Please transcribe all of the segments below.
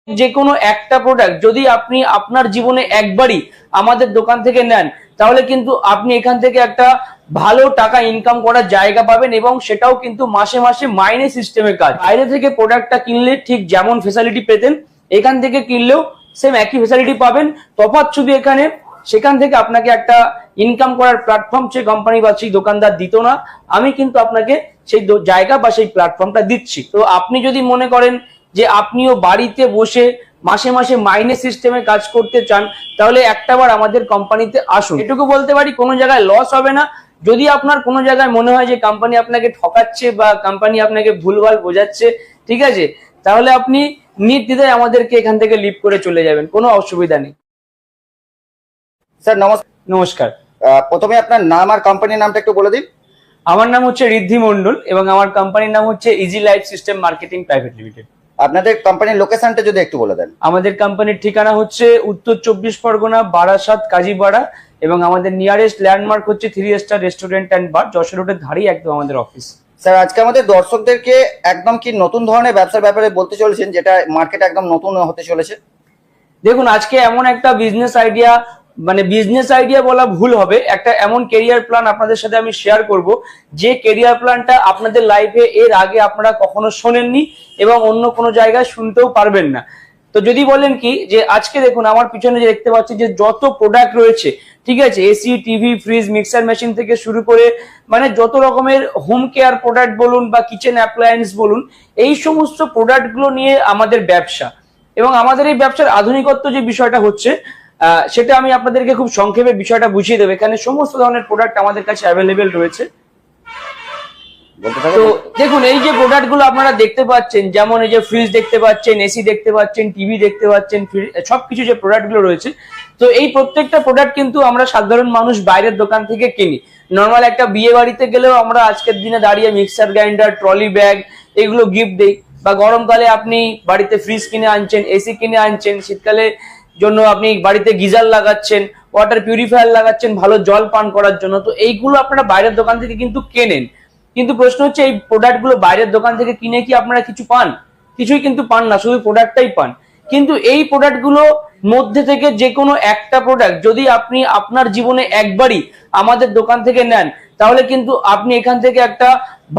যে কোনো একটা প্রোডাক্ট যদি আপনি আপনার জীবনে একবারই আমাদের দোকান থেকে নেন, তাহলে কিন্তু আপনি এখান থেকে একটা ভালো টাকা ইনকাম করার জায়গা পাবেন, এবং সেটাও কিন্তু মাসে মাসে মাইনে সিস্টেমের কাজ। বাইরে থেকে প্রোডাক্টটা কিনলে ঠিক যেমন ফেসিলিটি পেতেন, এখান থেকে কিনলেও সেম একই ফেসিলিটি পাবেন। তফাৎ শুধু এখানে সেখান থেকে আপনাকে একটা ইনকাম করার প্ল্যাটফর্ম সেই কোম্পানি বা সেই দোকানদার দিত না, আমি কিন্তু আপনাকে সেই জায়গা বা সেই প্ল্যাটফর্মটা দিচ্ছি। তো আপনি যদি মনে করেন যে আপনিও বাড়িতে বসে মাসে মাসে মাইনে সিস্টেমে কাজ করতে চান, তাহলে একটাবার আমাদের কোম্পানিতে আসুন। এটুকু বলতে পারি, কোনো জায়গায় লস হবে না। যদি আপনার কোনো জায়গায় মনে হয় যে কোম্পানি আপনাকে ঠকাচ্ছে বা কোম্পানি আপনাকে ভুলভাল বোঝাচ্ছে, ঠিক আছে, তাহলে আপনি নির্দ্বিধায় আমাদেরকে এখান থেকে লিভ করে চলে যাবেন, কোনো অসুবিধা নেই। স্যার নমস্কার। নমস্কার। প্রথমে আপনার নাম আর কোম্পানির নামটা একটু বলে দিন। আমার নাম হচ্ছে ঋদ্ধি মন্ডল এবং আমার কোম্পানির নাম হচ্ছে easy life system marketing private limited. আপনাদের কোম্পানির লোকেশনটা যদি একটু বলে দেন। আমাদের কোম্পানির ঠিকানা হচ্ছে উত্তর 24 পরগনা, বারাসাত, কাজীপাড়া, এবং আমাদের নিয়ারেস্ট ল্যান্ডমার্ক হচ্ছে 3 star restaurant and bar, Jessore রোডের ধারেই একদম আমাদের অফিস। স্যার আজকে আমাদের দর্শকদেরকে একদম কি নতুন ধরনের ব্যবসার ব্যাপারে বলতে চলেছেন, যেটা মার্কেট একদম নতুন হতে চলেছে? দেখুন, আজকে এমন একটা বিজনেস আইডিয়া, মানে বিজনেস আইডিয়া বলা ভুল হবে, একটা এমন কেরিয়ার প্ল্যান আপনাদের সাথে আমি শেয়ার করব, যে কেরিয়ার প্ল্যানটা আপনাদের লাইফে এর আগে আপনারা কখনো শোনেননি এবং অন্য কোনো জায়গায় শুনতেও পারবেন না। তো যদি বলেন কি যে আজকে দেখুন আমার পিছনে যে দেখতে পাচ্ছি যে যত প্রোডাক্ট রয়েছে, ঠিক আছে, AC, TV, fridge, mixer machine থেকে শুরু করে মানে যত রকমের হোম কেয়ার প্রোডাক্ট বলুন বা কিচেন অ্যাপ্লায়েন্স বলুন, এই সমস্ত প্রোডাক্টগুলো নিয়ে আমাদের ব্যবসা। এবং আমাদের এই ব্যবসার আধুনিকত্ব যে বিষয়টা হচ্ছে, সেটা আমি আপনাদেরকে খুব সংক্ষেপে বিষয়টা বুঝিয়ে দেবো। এখানে সমস্ত ধরনের প্রোডাক্ট আমাদের কাছে অ্যাভেলেবেল রয়েছে। তো দেখুন, এই যে প্রোডাক্ট গুলো আপনারা দেখতে পাচ্ছেন, যেমন এই যে ফ্রিজ দেখতে পাচ্ছেন, এসি দেখতে পাচ্ছেন, টিভি দেখতে পাচ্ছেন, সবকিছু যে প্রোডাক্ট গুলো রয়েছে, তো এই প্রত্যেকটা প্রোডাক্ট কিন্তু আমরা সাধারণ মানুষ বাইরের দোকান থেকে কিনি। নর্মাল একটা বিয়ে বাড়িতে গেলেও আমরা আজকের দিনে দাঁড়িয়ে মিক্সার গ্রাইন্ডার, ট্রলি ব্যাগ এগুলো গিফট দিই, বা গরমকালে আপনি বাড়িতে ফ্রিজ কিনে আনছেন, এসি কিনে আনছেন, শীতকালে জন্য আপনি বাড়িতে গিজার লাগাচ্ছেন, ওয়াটার পিউরিফায়ার লাগাচ্ছেন ভালো জল পান করার জন্য। তো এইগুলো আপনারা বাইরের দোকান থেকে কিন্তু কেনেন, কিন্তু প্রশ্ন হচ্ছে এই প্রোডাক্ট গুলো বাইরের দোকান থেকে কিনে কি আপনারা কিছু পান? কিছুই কিন্তু পান না, শুধু প্রোডাক্টটাই পান। কিন্তু এই প্রোডাক্ট গুলো মধ্যে থেকে যে কোনো একটা প্রোডাক্ট যদি আপনি আপনার জীবনে একবারই আমাদের দোকান থেকে নেন, তাহলে কিন্তু আপনি এখান থেকে একটা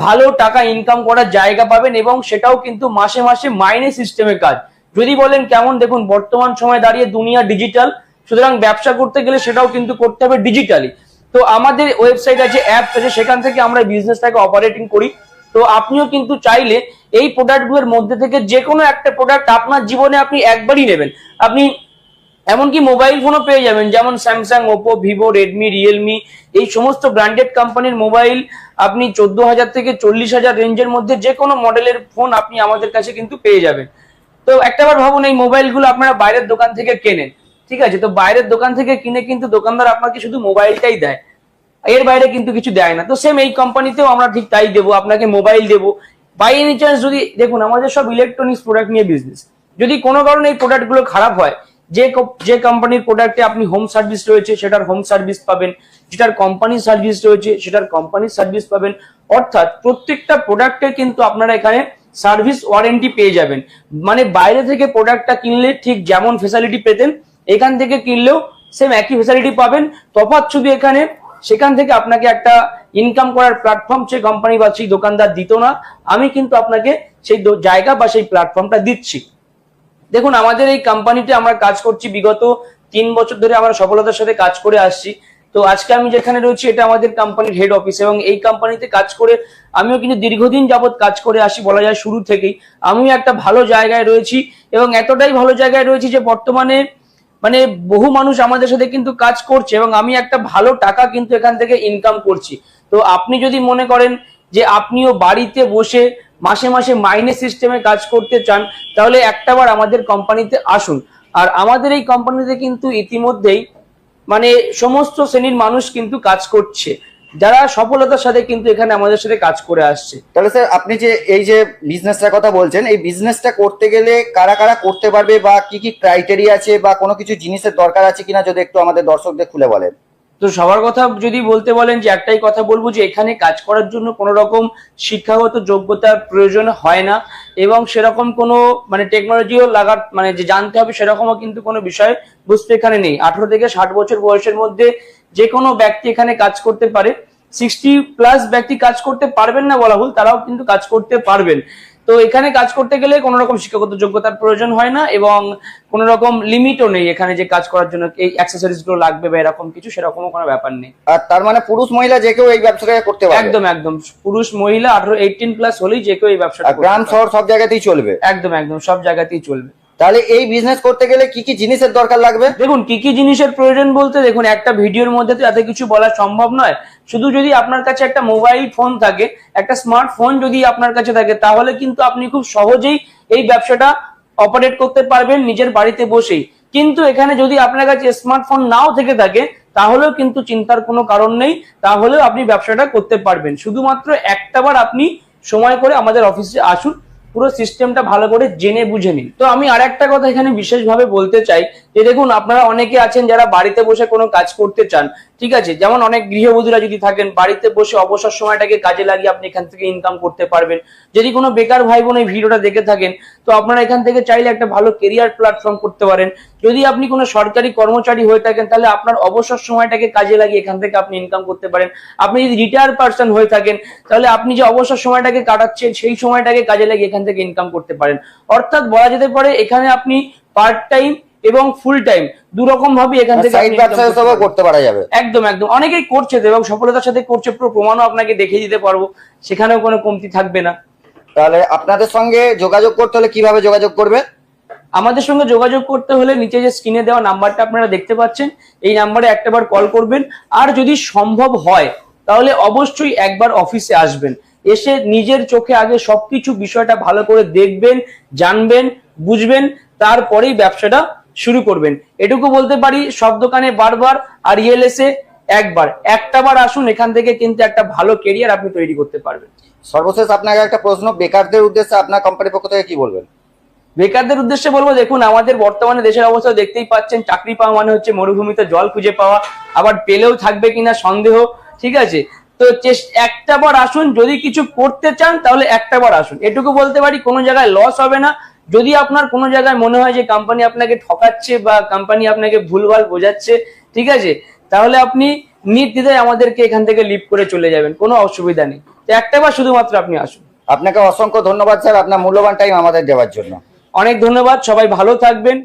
ভালো টাকা ইনকাম করার জায়গা পাবেন, এবং সেটাও কিন্তু মাসে মাসে মাইনে সিস্টেমের কাজ। যদি বলেন কেমন, দেখুন বর্তমান সময় দাঁড়িয়ে দুনিয়া ডিজিটাল, সুতরাং ব্যবসা করতে গেলে সেটাও কিন্তু করতে হবে ডিজিটালি। তো আমাদের ওয়েবসাইট আছে, অ্যাপ আছে, সেখান থেকে আমরা বিজনেসটাকে অপারেটিং করি। তো আপনিও কিন্তু চাইলে এই প্রোডাক্টগুলোর মধ্যে থেকে যে কোনো একটা প্রোডাক্ট আপনার জীবনে আপনি একবারই নেবেন। আপনি এমনকি মোবাইল ফোনও পেয়ে যাবেন, যেমন Samsung, Oppo, Vivo, Redmi, Realme, এই সমস্ত ব্র্যান্ডেড কোম্পানির মোবাইল আপনি 14,000 থেকে 40,000 রেঞ্জের মধ্যে যে কোনো মডেলের ফোন আপনি আমাদের কাছে কিন্তু পেয়ে যাবেন। তো একটাবার ভাবুন, এই মোবাইলগুলো আপনারা বাইরের দোকান থেকে কেনেন, ঠিক আছে, তো বাইরের দোকান থেকে কিনে কিন্তু দোকানদার আপনাকে শুধু মোবাইলটাই দেয়, এর বাইরে কিন্তু কিছু দেয় না। তো সেম এই কোম্পানিতেও আমরা ঠিক তাই দেবো, আপনাকে মোবাইল দেবো। বাই এনি চান্স যদি দেখুন, আমাদের সব ইলেকট্রনিক্স প্রোডাক্ট নিয়ে বিজনেস, যদি কোনো কারণে এই প্রোডাক্টগুলো খারাপ হয়, যে কোম্পানির প্রোডাক্টে আপনি হোম সার্ভিস রয়েছে সেটার হোম সার্ভিস পাবেন, যেটার কোম্পানির সার্ভিস রয়েছে সেটার কোম্পানির সার্ভিস পাবেন। অর্থাৎ প্রত্যেকটা প্রোডাক্টে কিন্তু আপনারা এখানে সার্ভিস ওয়ারেন্টি পেয়ে যাবেন। মানে বাইরে থেকে প্রোডাক্টটা কিনলে ঠিক যেমন ফেসিলিটি পেতেন, এখান থেকে কিনলেও সেম একই ফেসিলিটি পাবেন। তফাৎ শুধু এখানে সেখান থেকে আপনাকে একটা ইনকাম করার প্ল্যাটফর্ম সেই কোম্পানি বা সেই দোকানদার দিত না, আমি কিন্তু আপনাকে সেই জায়গা বা সেই প্ল্যাটফর্মটা দিচ্ছি। দেখুন, আমাদের এই কোম্পানিতে আমরা কাজ করছি বিগত 3 বছর ধরে, আমরা সফলতার সাথে কাজ করে আসছি। তো আজকে আমি যেখানে রয়েছি এটা আমাদের কোম্পানির হেড অফিস, এবং এই কোম্পানিতে কাজ করে আমিও কিন্তু দীর্ঘদিন যাবত কাজ করে আসি, বলা যায় শুরু থেকেই আমিও একটা ভালো জায়গায় রয়েছি। এবং এতটাই ভালো জায়গায় রয়েছি যে বর্তমানে মানে বহু মানুষ আমাদের সাথে কিন্তু কাজ করছে, এবং আমি একটা ভালো টাকা কিন্তু এখান থেকে ইনকাম করছি। তো আপনি যদি মনে করেন যে আপনিও বাড়িতে বসে মাসে মাসে মাইনে সিস্টেমে কাজ করতে চান, তাহলে একটাবার আমাদের কোম্পানিতে আসুন। আর আমাদের এই কোম্পানিতে কিন্তু ইতিমধ্যেই মানে সমস্ত শ্রেণীর মানুষ কিন্তু কাজ করছে, যারা সফলতার সাথে কিন্তু এখানে আমাদের সাথে কাজ করে আসছে। তাহলে স্যার আপনি যে এই যে বিজনেসটার কথা বলছেন, এই বিজনেসটা করতে গেলে কারা কারা করতে পারবে, বা কি কি ক্রাইটেরিয়া আছে, বা কোনো কিছু জিনিসের দরকার আছে কিনা, যদি একটু আমাদের দর্শকদের খুলে বলেন। তো সবার কথা যদি বলতে বলেন, যে একটাই কথা বলবো, যে এখানে কাজ করার জন্য কোনো রকম শিক্ষাগত যোগ্যতার প্রয়োজন হয় না, এবং সেরকম কোনো মানে টেকনোলজিও লাগার মানে যে জানতে হবে সেরকমও কিন্তু কোনো বিষয় বস্তু এখানে নেই। 18 থেকে 60 বছর বয়সের মধ্যে যে কোনো ব্যক্তি এখানে কাজ করতে পারে। 60+ ব্যক্তি কাজ করতে পারবেন না বলা ভুল, তারাও কিন্তু কাজ করতে পারবেন। তো এখানে কাজ করতে গেলে কোনো রকম শিক্ষাগত যোগ্যতার প্রয়োজন হয় না, এবং কোনো রকম লিমিটও নেই এখানে যে কাজ করার জন্য এই অ্যাক্সেসরিজ গুলো লাগবে বা এরকম কিছু, সেরকমও কোনো ব্যাপার নেই। আর তার মানে পুরুষ মহিলা যে কেউ এই ব্যবসাটা করতে পারবে? একদম একদম, পুরুষ মহিলা 18+ হলেই যে কেউ এই ব্যবসাটা করতে গ্রাম পারবে। শহর সব জায়গাতেই চলবে? একদম একদম, সব জায়গাতেই চলবে। তাহলে এই বিজনেস করতে গেলে কি কি জিনিসের দরকার লাগবে? দেখুন, কি কি জিনিসের প্রয়োজন বলতে, দেখুন একটা ভিডিওর মধ্যে তো এত কিছু বলা সম্ভব নয়। শুধু যদি আপনার কাছে একটা মোবাইল ফোন থাকে, একটা স্মার্টফোন যদি আপনার কাছে থাকে, তাহলে কিন্তু আপনি খুব সহজেই এই ব্যবসাটা অপারেট করতে পারবেন নিজের বাড়িতে বসেই। কিন্তু এখানে যদি আপনার কাছে স্মার্টফোন নাও থেকে থাকে, তাহলেও কিন্তু চিন্তার কোনো কারণ নেই, তাহলেও আপনি ব্যবসাটা করতে পারবেন। শুধুমাত্র একটাবার আপনি সময় করে আমাদের অফিসে আসুন, পুরো সিস্টেমটা ভালো করে জেনে বুঝে নিন। তো আমি আর একটা কথা এখানে বিশেষভাবে বলতে চাই, যে দেখুন আপনারা অনেকে আছেন যারা বাড়িতে বসে কোনো কাজ করতে চান, ঠিক আছে, যেমন অনেক গৃহবধূরা যদি থাকেন, বাড়িতে বসে অবসর সময়টাকে কাজে লাগিয়ে আপনি এখান থেকে ইনকাম করতে পারবেন। যদি কোনো বেকার ভাই বোন এই ভিডিওটা দেখে থাকেন, তো আপনারা এখান থেকে চাইলে একটা ভালো কেরিয়ার প্ল্যাটফর্ম করতে পারেন। যদি আপনি কোনো সরকারি কর্মচারী হয়ে থাকেন, তাহলে আপনার অবসর সময়টাকে কাজে লাগিয়ে এখান থেকে আপনি ইনকাম করতে পারেন। আপনি যদি রিটায়ার পার্সন হয়ে থাকেন, তাহলে আপনি যে অবসর সময়টাকে কাটাচ্ছেন সেই সময়টাকে কাজে লাগিয়ে এখান থেকে ইনকাম করতে পারেন। অর্থাৎ বলা যেতে পারে এখানে আপনি পার্ট টাইম এবং ফুল টাইম দুরকম ভাবে এখান থেকে সাইড ব্যবসা হিসেবে করতে পারা যাবে। একদম একদম, অনেকেই করছে তো, এবং সফলতার সাথে করছে, পুরো প্রমাণও আপনাকে দেখিয়ে দিতে পারবো, সেখানেও কোনো কমতি থাকবে না। তাহলে আপনাদের সঙ্গে যোগাযোগ করতে হলে কিভাবে যোগাযোগ করবে? আমাদের সঙ্গে যোগাযোগ করতে হলে নিচে যে স্ক্রিনে দেওয়া নাম্বারটা আপনারা দেখতে পাচ্ছেন, এই নাম্বারে একটাবার কল করবেন। আর যদি সম্ভব হয় তাহলে অবশ্যই একবার অফিসে আসবেন, এসে নিজের চোখে আগে সবকিছু বিষয়টা ভালো করে দেখবেন, জানবেন, বুঝবেন, তারপরেই ব্যবসাটা শুরু করবেন। এটুকু বলতে পারি, সব দোকানে বারবার আর ইএলএসে একটাবার আসুন, এখান থেকে কিন্তু একটা ভালো কেরিয়ার আপনি তৈরি করতে পারবেন। সর্বশেষ আপনাকে একটা প্রশ্ন, বেকারদের উদ্দেশ্যে আপনার কোম্পানির পক্ষ থেকে কি বলবেন? বেকারদের উদ্দেশ্যে বলবো, দেখুন আমাদের বর্তমানে দেশের অবস্থা দেখতেই পাচ্ছেন, চাকরি পাওয়া মানে হচ্ছে মরুভূমিতে জল খুঁজে পাওয়া, আবার পেলেও থাকবে কিনা সন্দেহ, ঠিক আছে। তো একটাবার আসুন, যদি কিছু করতে চান তাহলে একটাবার আসুন, এটুকু বলতে পারি। কোনো জায়গায় লস হবে না। যদি আপনার কোনো জায়গায় মনে হয় যে কোম্পানি আপনাকে ঠকাচ্ছে বা কোম্পানি আপনাকে ভুলভাল বোঝাচ্ছে, ঠিক আছে, তাহলে আপনি নির্দ্বিধায় আমাদেরকে এখান থেকে লিভ করে চলে যাবেন, কোনো অসুবিধা নেই। তো একটাবার শুধুমাত্র আপনি আসুন। আপনাকে অসংখ্য ধন্যবাদ স্যার, আপনার মূল্যবান টাইম আমাদের দেওয়ার জন্য। অনেক ধন্যবাদ, সবাই ভালো থাকবেন।